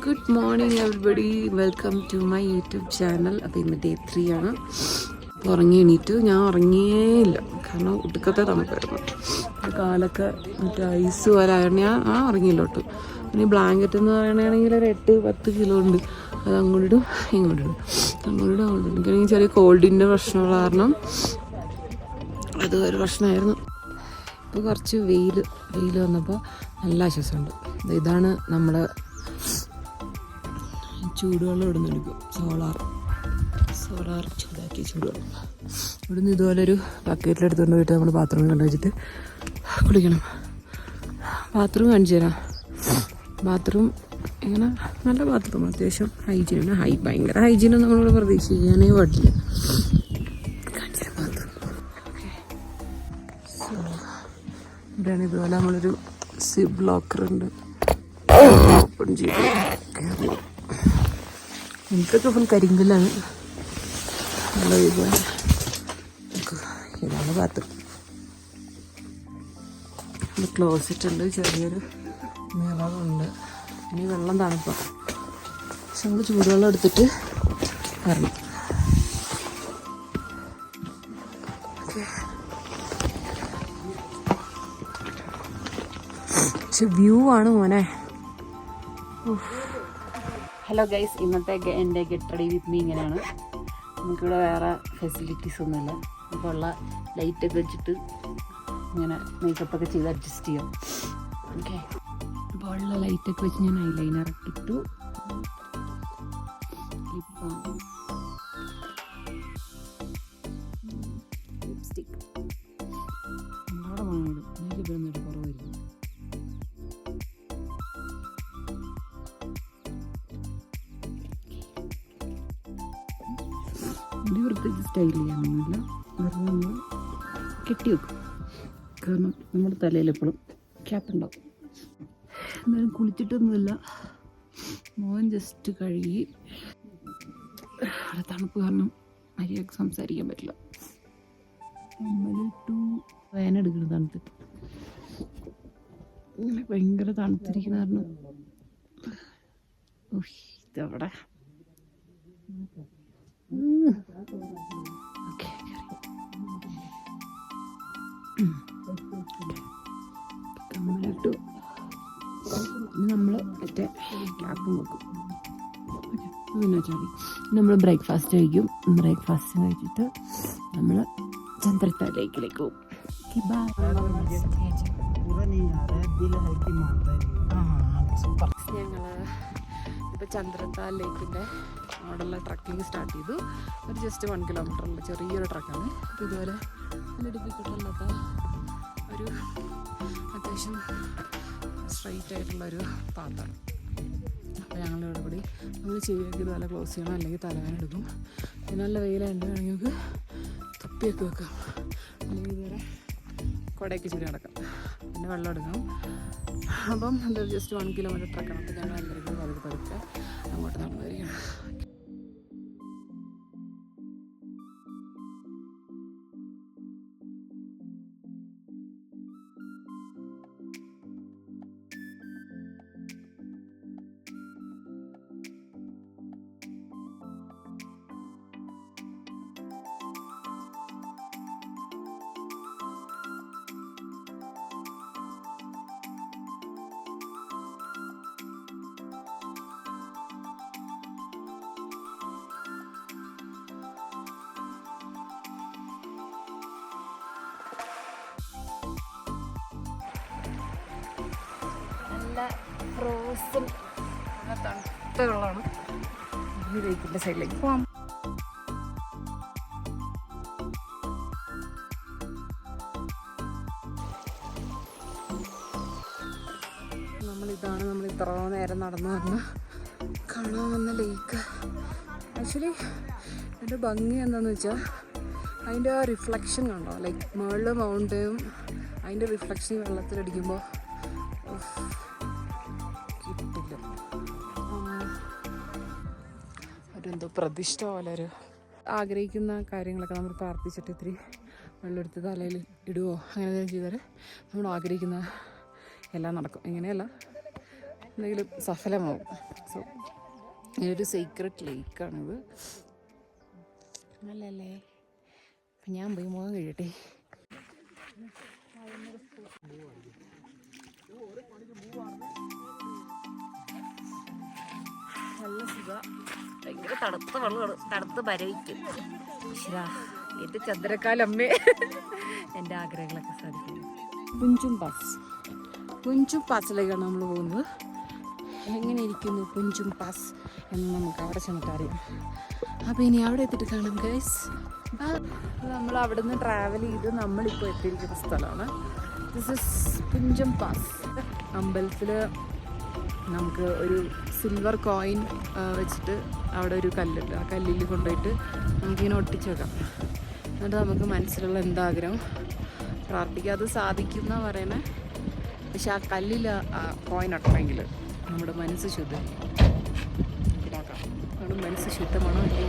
Good morning everybody, welcome to my YouTube channel. അപ്പോൾ ഇന്ന് day 3 ആണ്. അപ്പോൾ ഉറങ്ങി എണീറ്റു. ഞാൻ ഉറങ്ങിയേയില്ല, കാരണം ഒടുക്കത്തെ തണുപ്പായിരുന്നു. കാലൊക്കെ മറ്റേ ഐസ് വരായതുകൊണ്ട് ഞാൻ ഉറങ്ങിയില്ലോട്ടു. പിന്നെ ബ്ലാങ്കറ്റ് എന്ന് പറയണമെങ്കിൽ ഒരു 8-10 കിലോ ഉണ്ട്. അത് അങ്ങോട്ടിടും ഇങ്ങോട്ടിടും, അങ്ങോട്ടിടും അങ്ങോട്ടിടും. എനിക്കാണെങ്കിൽ ചെറിയ കോൾഡിൻ്റെ പ്രശ്നമുള്ള കാരണം അത് ഒരു പ്രശ്നമായിരുന്നു. ഇപ്പോൾ കുറച്ച് വെയിൽ വന്നപ്പോൾ നല്ല ആശ്വാസമുണ്ട്. ഇതാണ് നമ്മുടെ ചൂടുവെള്ളം ഇവിടുന്ന് എടുക്കും. സോളാർ ചൂടാക്കിയ ചൂടുവെള്ളം ഇവിടുന്ന് ഇതുപോലൊരു ബക്കറ്റിലെടുത്തുകൊണ്ട് പോയിട്ട് നമ്മൾ ബാത്റൂമിൽ കൊണ്ടു വെച്ചിട്ട് കുളിക്കണം. ബാത്റൂം കാണിച്ചു തരാം. ബാത്റൂം ഇങ്ങനെ നല്ല ബാത്റൂം, അത്യാവശ്യം ഹൈജീനാണ്. ഭയങ്കര ഹൈജീനൊന്നും നമ്മളിവിടെ പ്രതീക്ഷിക്കാനേ പാടില്ല. ഇവിടെയാണ് ഇതുപോലെ നമ്മളൊരു സിബ് ലോക്കറുണ്ട്. ഓപ്പൺ ചെയ്ത് കയറണം. എനിക്കൊക്കെ ഫുൾ കരിങ്കല്ലാണ്. ഇതാണ് ബാത്റൂം. ക്ലോസറ്റ് ഉണ്ട്, ചെറിയൊരു മിററുണ്ട്. ഇനി വെള്ളം തണുപ്പാണ്, പക്ഷെ നമ്മൾ ചൂടുവെള്ളം എടുത്തിട്ട് വരണം. വ്യൂ ആണ് മോനെ. ഹലോ ഗൈസ്, ഇന്നത്തെ എൻ്റെ ഗെറ്റ് റെഡി വിത്ത് മീ ഇങ്ങനെയാണ്. നമുക്കിവിടെ വേറെ ഫെസിലിറ്റീസ് ഒന്നുമില്ല. അപ്പോൾ ഉള്ള ലൈറ്റൊക്കെ വെച്ചിട്ട് ഇങ്ങനെ മേക്കപ്പൊക്കെ ചെയ്ത് അഡ്ജസ്റ്റ് ചെയ്യാം. ഓക്കെ, അപ്പോൾ ഉള്ള ലൈറ്റൊക്കെ വെച്ച് ഞാൻ ഐലൈനറൊക്കെ ഇട്ടു. ലിപ്സ്റ്റിക് നമ്മളവിടെ വാങ്ങിയിടും. എനിക്ക് ഇവിടുന്നൊരു കുറവായിരിക്കും. മുടി വൃത്തിച്ച് സ്റ്റൈൽ ചെയ്യാനൊന്നുമില്ല, വെറുതെ നമ്മൾ കെട്ടി വെക്കും. കാരണം നമ്മുടെ തലയിൽ എപ്പോഴും ക്യാപ്പ് ഉണ്ടാവും. എന്നാലും കുളിച്ചിട്ടൊന്നുമില്ല. മോൻ ജസ്റ്റ് കഴുകി. തണുപ്പ് കാരണം മര്യാദക്ക് സംസാരിക്കാൻ പറ്റില്ല. വേനെടുക്കണം തണുത്തിട്ട്. ഇങ്ങനെ ഭയങ്കര തണുത്തിരിക്കുന്ന കാരണം ഇതവിടെ കമ്മലിട്ടു. നമ്മൾ മറ്റേ ക്യാപ്പ് നോക്കും. പിന്നെ വെച്ചാൽ നമ്മൾ ബ്രേക്ക്ഫാസ്റ്റ് കഴിക്കും. ബ്രേക്ക്ഫാസ്റ്റ് കഴിച്ചിട്ട് നമ്മൾ ചന്ദ്രത്ത ലേക്കിലേക്ക് പോകും. ഞങ്ങൾ ഇപ്പോൾ ചന്ദ്രത്ത ലേക്കിൻ്റെ അവിടെയുള്ള ട്രക്കിങ് സ്റ്റാർട്ട് ചെയ്തു. ഒരു ജസ്റ്റ് 1 കിലോമീറ്ററുള്ള ചെറിയൊരു ട്രക്കാണ്. അപ്പോൾ ഇതുപോലെ നല്ല ഡിഫിക്കൽട്ടല്ലാത്ത ഒരു അത്യാവശ്യം സ്ട്രൈറ്റ് ആയിട്ടുള്ളൊരു പാത്താണ്. അപ്പോൾ ഞങ്ങളിവിടെ കൂടി നമ്മൾ ചെവിയൊക്കെ ഇതുപോലെ ക്ലോസ് ചെയ്യണം, അല്ലെങ്കിൽ തലവേദന എടുക്കും. പിന്നെ നല്ല വെയിലായിട്ട് വേണമെങ്കിൽ നമുക്ക് തൊപ്പിയൊക്കെ വെക്കാം, അല്ലെങ്കിൽ ഇതുവരെ കുടയൊക്കെ ചൂടി നടക്കാം. പിന്നെ വെള്ളം എടുക്കണം. അപ്പം എന്താ ജസ്റ്റ് 1 കിലോമീറ്റർ ട്രക്കാണ്. അപ്പോൾ ഞങ്ങൾ എല്ലാവർക്കും പതുക്കെ അങ്ങോട്ട് നടന്നു വരികയാണ്. നല്ല ഫ്രോസൺ തണുത്ത വെള്ളമാണ്. ഈ ലേക്കിൻ്റെ സൈഡിലേക്ക് പോകാം. നമ്മൾ ഇത്ര നേരം നടന്നു വന്ന് കാണാൻ വന്ന ലേക്ക്. ആക്ച്വലി അതിൻ്റെ ഭംഗി എന്താണെന്ന് വെച്ചാൽ അതിൻ്റെ ആ റിഫ്ലക്ഷൻ കണ്ടോ, ലൈക്ക് മുകളിൽ മൗണ്ടനും അതിൻ്റെ റിഫ്ലക്ഷൻ വെള്ളത്തിലടിക്കുമ്പോൾ കിട്ടില്ല. എന്തോ പ്രതിഷ്ഠ പോലെ ഒരു ആഗ്രഹിക്കുന്ന കാര്യങ്ങളൊക്കെ നമ്മൾ പ്രാർത്ഥിച്ചിട്ട് ഇത്തിരി വെള്ളമെടുത്ത് തലയിൽ ഇടുവോ അങ്ങനെ എന്തെങ്കിലും ചെയ്താൽ നമ്മൾ ആഗ്രഹിക്കുന്ന എല്ലാം നടക്കും. എങ്ങനെയല്ല, എന്തെങ്കിലും സഫലമാവും. സോ ഇതൊരു സീക്രട്ട് ലേക്കാണിത്. നല്ലല്ലേ? അപ്പം ഞാൻ പോയി മുഖം കഴിയട്ടെ. നല്ല സുഖ, ഭയങ്കര തണുത്ത വെള്ളമാണ്, തണുത്ത് മരവിക്കും. എൻ്റെ ചന്ദ്രക്കാലമ്മേ, എൻ്റെ ആഗ്രഹങ്ങളൊക്കെ സാധിക്കും. പുഞ്ചും പാസിലേക്കാണ് നമ്മൾ പോകുന്നത്. എങ്ങനെ ഇരിക്കുന്നു പുഞ്ചും പാസ് എന്ന് നമുക്ക് അവിടെ ചെന്നിട്ട് അറിയാം. അപ്പോൾ ഇനി അവിടെ എത്തിയിട്ട് കാണാം ഗൈസ്. നമ്മൾ അവിടെ നിന്ന് ട്രാവൽ ചെയ്ത് നമ്മളിപ്പോൾ എത്തിയിരിക്കുന്ന സ്ഥലമാണ്. ദിസ് ഇസ് പുഞ്ചം പാസ്. അമ്പലത്തിൽ നമുക്ക് ഒരു സിൽവർ കോയിൻ വെച്ചിട്ട് അവിടെ ഒരു കല്ലുണ്ട്. ആ കല്ലിൽ കൊണ്ടുപോയിട്ട് നമുക്കിങ്ങനെ ഒട്ടിച്ച് വെക്കാം. എന്നിട്ട് നമുക്ക് മനസ്സിലുള്ള എന്താഗ്രഹം പ്രാർത്ഥിക്കാം. അത് സാധിക്കും എന്നാണ് പറയണേ. പക്ഷെ ആ കല്ലിൽ ആ കോയിൻ ഒട്ടണമെങ്കിൽ നമ്മുടെ മനസ്സ് ശുദ്ധമാക്കാം. നമ്മുടെ മനസ്സ് ശുദ്ധമാണോ അല്ലേ?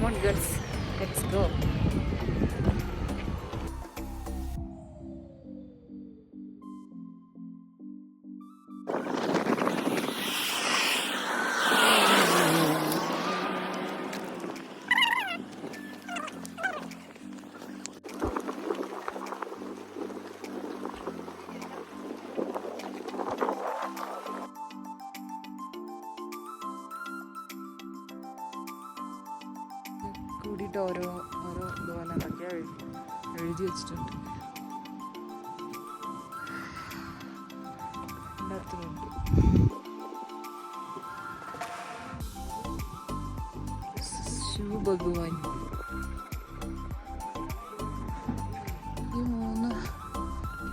Come on girls, let's go. കൂടിയിട്ട് ഓരോ ഇതുപോലെ എന്തൊക്കെയോ എഴുതി വെച്ചിട്ടുണ്ട്. ശിവ ഭഗവാൻ. ഈ 3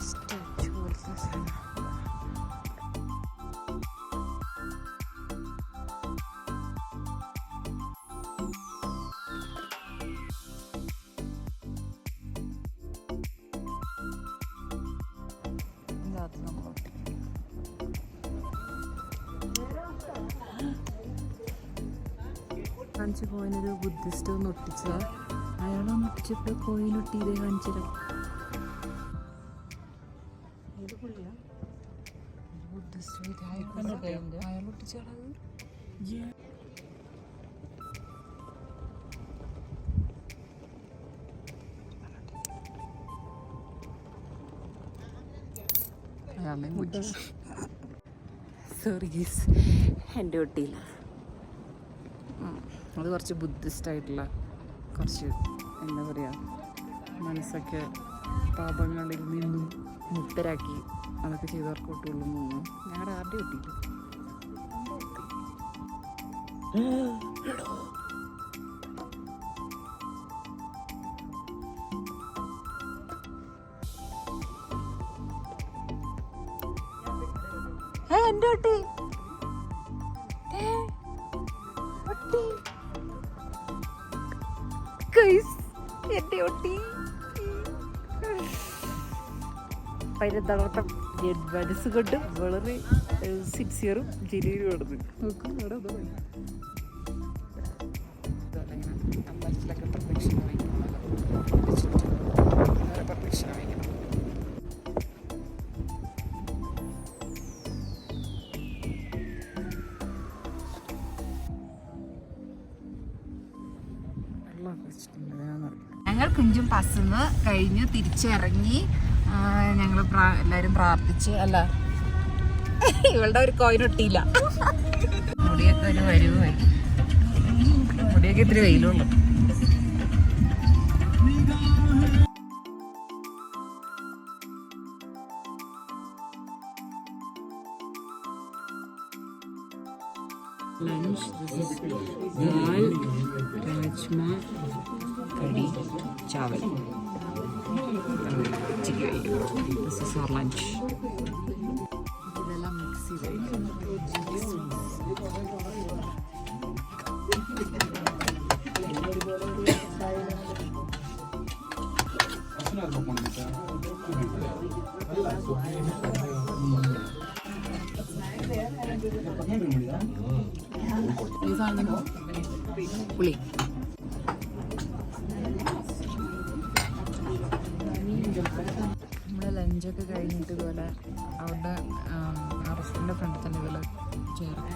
സ്റ്റാച്ചു പോലത്തെ സാധനം. കാണിച്ച കോയിനൊരു ബുദ്ധിസ്റ്റ് ഒന്ന് ഒട്ടിച്ചതാണ്. അയാളൊന്ന് ഒട്ടിച്ചപ്പോൾ കോയിനൊട്ടി ഇതേ കാണിച്ചില്ല. ബുദ്ധിസ്റ്റ് അയാൾ ഒട്ടിച്ചാളത്. സോറി ഗീസ്, എൻ്റെ ഒട്ടിയില്ല. അത് കുറച്ച് ബുദ്ധിസ്റ്റ് ആയിട്ടുള്ള കുറച്ച് എന്താ പറയുക, മനസ്സൊക്കെ പാപങ്ങളിൽ നിന്നും മുക്തരാക്കി അതൊക്കെ ചെയ്തവർക്ക് ഒട്ടുള്ളൂ എന്ന് തോന്നുന്നു. ഞങ്ങളുടെ ആരുടെ ഒട്ടിയില്ല. എൻ്റെ ഒട്ടി എൻ്റെ ഒട്ടി പൈരത്തളർത്തം മനസ്സ് കൊണ്ട് വളരെ സിൻസിയറും ജെന്യൂനും ആണത്. നോക്കും അവിടെ അമ്പലത്തിലൊക്കെ പ്രദക്ഷിണ വഹിക്കണമല്ലോ, പ്രദക്ഷിണ വഹിക്കണം. ഞങ്ങൾ കുഞ്ചും പാസ്സെന്ന് കഴിഞ്ഞ് തിരിച്ചിറങ്ങി. ഞങ്ങൾ എല്ലാവരും പ്രാർത്ഥിച്ച്, അല്ല ഇവളുടെ ഒരു കോയിൻ ഒട്ടിയില്ല. മുടിയൊക്കെ ഒരു വരുവായി, മുടിയൊക്കെ ഇത്തിരി വെയിലുള്ളൂ. lunch. This is dal, rajma, curry, chawal, chicken. This is our lunch. ഇതെല്ലാം മിക്സ് ചെയ്ത് പുളി. നമ്മുടെ ലഞ്ചൊക്കെ കഴിഞ്ഞിട്ട് ഇതുപോലെ അവിടെ ആ റെസ്റ്റോറൻറ്റിൻ്റെ ഫ്രണ്ടിൽ തന്നെ ചേർത്ത്.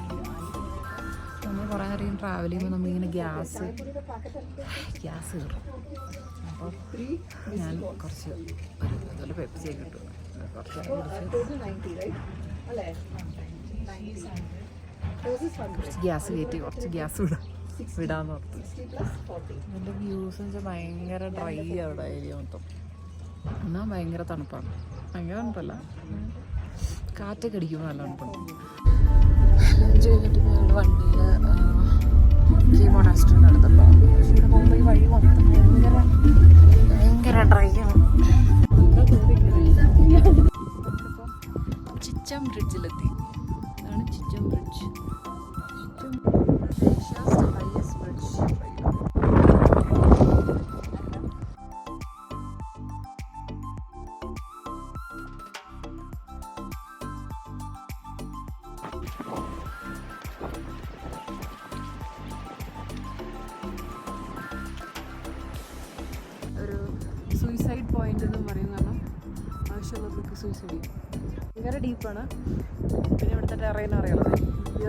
നമ്മൾ കുറേ നേരം ട്രാവൽ ചെയ്യുമ്പോൾ നമ്മളിങ്ങനെ ഗ്യാസ് കയറും. അപ്പോൾ ഞാൻ കുറച്ച് അതുപോലെ പെപ്സിയൊക്കെ കിട്ടും കുറച്ച് ഗ്യാസ് കയറ്റി കുറച്ച് ഗ്യാസ് വിടാന്ന് ഓർത്ത്. അതിൻ്റെ വ്യൂസ് എന്ന് വെച്ചാൽ ഭയങ്കര ഡ്രൈ അവിടെ ഏരിയ മൊത്തം. എന്നാൽ ഭയങ്കര തണുപ്പാണ്. ഭയങ്കര തണുപ്പല്ല, കാറ്റൊക്കെ അടിക്കുമ്പോൾ നല്ല തണുപ്പാണ്. ലഞ്ച് കഴിഞ്ഞിട്ട് ഞങ്ങളുടെ വണ്ടിയിൽ കീ മൊണാസ്ട്രിയിൽ നടത്തുള്ളൂ. പക്ഷേ ഇവിടെ പോകുമ്പോൾ ഈ വഴി മൊത്തം ഭയങ്കര ഡ്രൈ ആണ്. ചിച്ചം ബ്രിഡ്ജിലെത്തി. ഇതാണ് ചിച്ചം ബ്രിഡ്ജ്. Asia's highest bridge. ഒരു സൂയിസൈഡ് പോയിന്റ് എന്ന് പറയുന്ന കാരണം ആവശ്യമുള്ളവർക്ക് സൂയിസൈഡ് ചെയ്യും. ഭയങ്കര ഡീപ്പാണ്. പിന്നെ ഇവിടുത്തെ ടെറൈൻ അറിയാലോ, വലിയ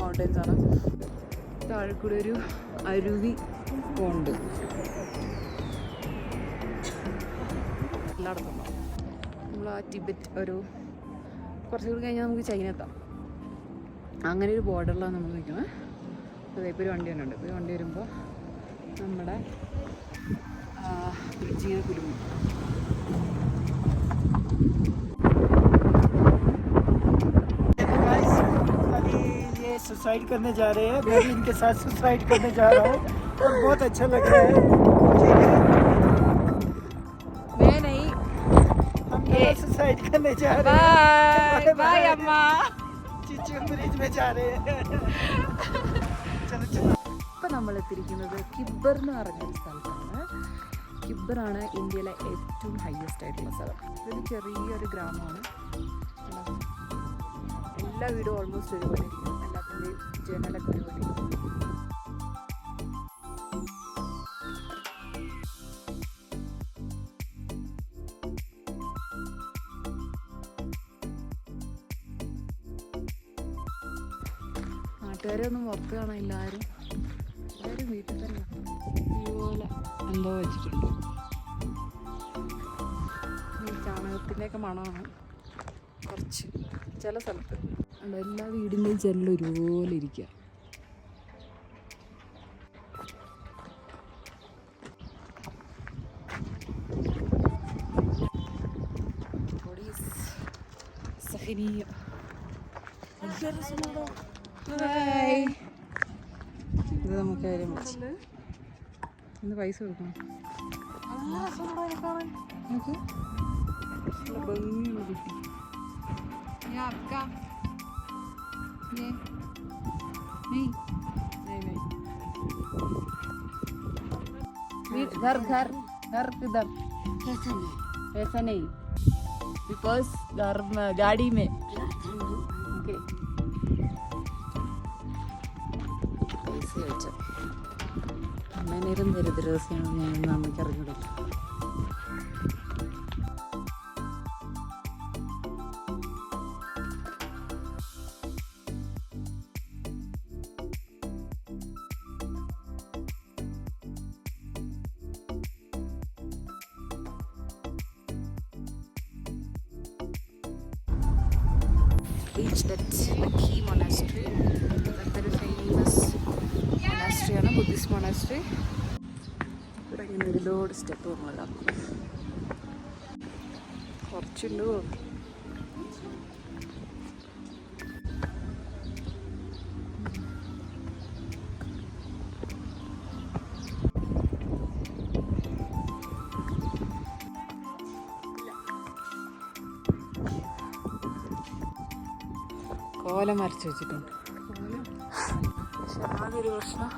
മൗണ്ടൻസ് ആണ്. താഴെ കൂടെ ഒരു അരുവി പോണ്ട്. എല്ലായിടത്തും നമ്മൾ ആ ടിബറ്റ് ഒരു കുറച്ചുകൂടി കഴിഞ്ഞാൽ നമുക്ക് ചൈന എത്താം. അങ്ങനെ ഒരു ബോർഡറിലാണ് നമ്മൾ നിൽക്കുന്നത്. ഇപ്പോൾ ഒരു വണ്ടി തന്നെ ഉണ്ട്. ഇപ്പോൾ ഒരു വണ്ടി വരുമ്പോൾ നമ്മുടെ ബ്രിഡ്ജിനെ കുലുങ്ങും. सुसाइड करने जा रहे हैं, मैं भी इनके साथ सुसाइड करने जा रहा हूँ और बहुत अच्छा लग रहा है। मैं नहीं, हम सुसाइड करने जा रहे हैं। बाय अम्मा। चिचम ब्रिज में जा रहे हैं। चलो चलो. ഇപ്പം നമ്മളെത്തിയിരിക്കുന്നത് കിബ്ബർ എന്ന് പറഞ്ഞൊരു സ്ഥലത്താണ്. കിബ്ബറാണ് ഇന്ത്യയിലെ ഏറ്റവും ഹയസ്റ്റ് ആയിട്ടുള്ള സ്ഥലം. ഇതൊരു ചെറിയൊരു ഗ്രാമമാണ്. എല്ലാ വീടും ഓൾമോസ്റ്റ് ഒരുപോലെ ഇരിക്കും. എല്ലാത്തിൻ്റെയും ജനലൊക്കെ ഒരുപോലെ ഇരിക്കും. നാട്ടുകാരെ ഒന്നും പുറത്ത് കാണാൻ എല്ലാവരും വീട്ടിൽ തന്നെ ഇതുപോലെ എന്തോ വെച്ചിട്ടുണ്ട്. ഈ ചാണകത്തിൻ്റെയൊക്കെ മണമാണ് കുറച്ച് ചില സ്ഥലത്ത്. എല്ലാ വീടിൻ്റെയും ജനൽ ഒരുപോലെ ഇരിക്കുക. ഇത് നമുക്ക് കാര്യം ഇന്ന് പൈസ കൊടുക്കണം. നമുക്ക് ഭംഗിയുള്ള കുട്ടി. घर घर घर किधर ऐसा नहीं बिकॉज घर में गाड़ी में ओके അമ്മേനേരം ദരിദ്രവസ്ഥയാണ് ഞാൻ അമ്മയ്ക്ക് അറിഞ്ഞിട്ടില്ല. Reached that key monastery. Very famous monastery ആണ്, ബുദ്ധിസ്റ്റ് monastery. ഇവിടെ ഇങ്ങനെ ഒരുപാട് സ്റ്റെപ്പ് നമ്മൾ കാണും. കുറച്ചുണ്ട്. കോലം വരച്ച് വെച്ചിട്ടുണ്ട്. പക്ഷെ ആകെ ഒരു പ്രശ്നം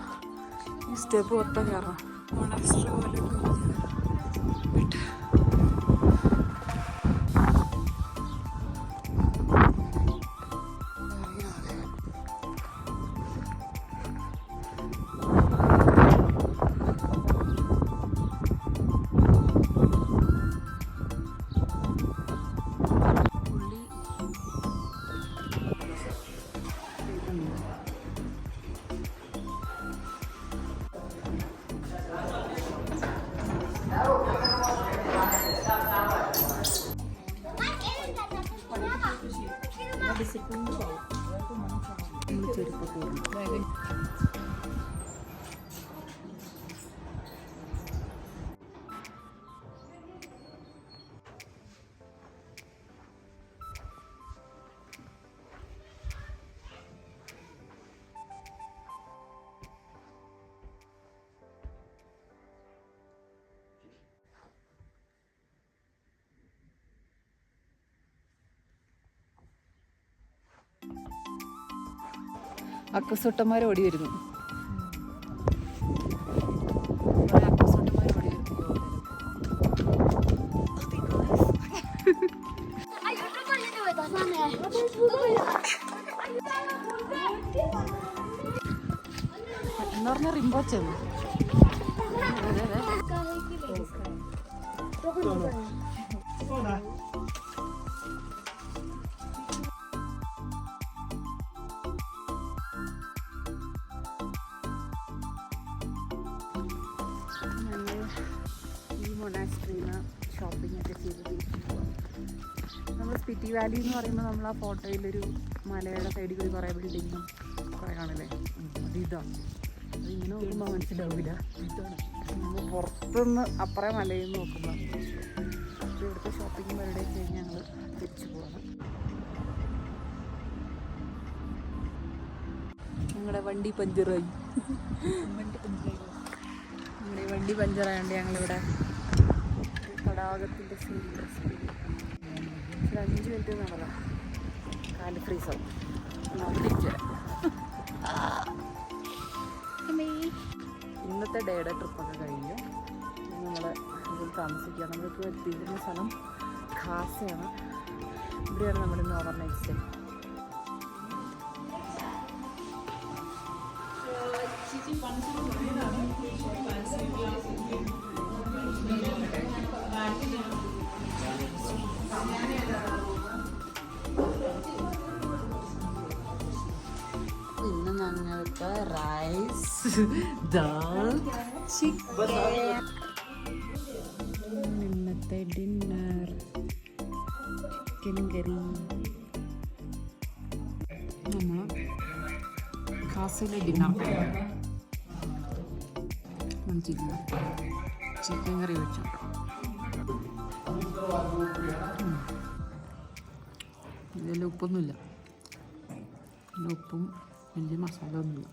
ഈ സ്റ്റെപ്പ് മൊത്തം കയറണം. മൊണാസ്ട്രി പോലെ വിട്ട് ചെരുപ്പ് കൂടണം. അക്കസൊട്ടന്മാർ ഓടി വരുന്നു. അക്കസൊട്ടന്മാർ ഓടി വരുന്നു. എന്ന് പറഞ്ഞ റിംബോച്ചെന്ന് ഈ മൊണാസ്ട്രിയിൽ നിന്ന് ഷോപ്പിംഗ് ഒക്കെ ചെയ്ത് തിരിച്ചു പോകാം. നമ്മൾ സ്പിറ്റി വാലി എന്ന് പറയുമ്പോൾ നമ്മൾ ആ ഫോട്ടോയിലൊരു മലയുടെ സൈഡിൽ കൂടി കുറേ ബിൽഡിങ്ങും കുറേ കാണില്ലേ, ഇതാണ്. അതിങ്ങനെ നോക്കുമ്പോൾ മനസ്സിലാവില്ല ഇതാണ്. നമ്മൾ പുറത്തുനിന്ന് അപ്പുറേ മലയിൽ നിന്ന് നോക്കുമ്പോൾ ഇവിടുത്തെ ഷോപ്പിംഗ് പരിപാടി കഴിഞ്ഞ് ഞങ്ങൾ തിരിച്ചു പോകണം. ഞങ്ങളുടെ വണ്ടി പഞ്ചറായി. ഞങ്ങളുടെ വണ്ടി പഞ്ചറായതുകൊണ്ട് ഞങ്ങളിവിടെ തടാകത്തിൻ്റെ സൈഡിൽ ഒരു 5 മിനിറ്റ് നടക്കാം. കാല് ഫ്രീസാവും. തിരിച്ചു വരാം. ഇന്നത്തെ ഡേയുടെ ട്രിപ്പൊക്കെ കഴിഞ്ഞു. നമ്മൾ ഇതിൽ താമസിക്കുക. നമ്മളിപ്പോൾ എത്തിയിരിക്കുന്ന സ്ഥലം ഖാസയാണ്. ഇവിടെയാണ് നമ്മളിന്ന് ഓവർനൈറ്റ് സ്റ്റേ. ഇന്ന് ഞങ്ങൾക്ക് റൈസ്, ദാൽ, ചിക്കൻ. ഇന്നത്തെ ഡിന്നർ ചിക്കൻ കറി. നമ്മൾ ഖാസിലെ ഡിന്നർ ചിക്കൻ കറി വെച്ചു. ഇതിൽ ഉപ്പൊന്നുമില്ല. ഉപ്പും വലിയ മസാല ഒന്നുമില്ല.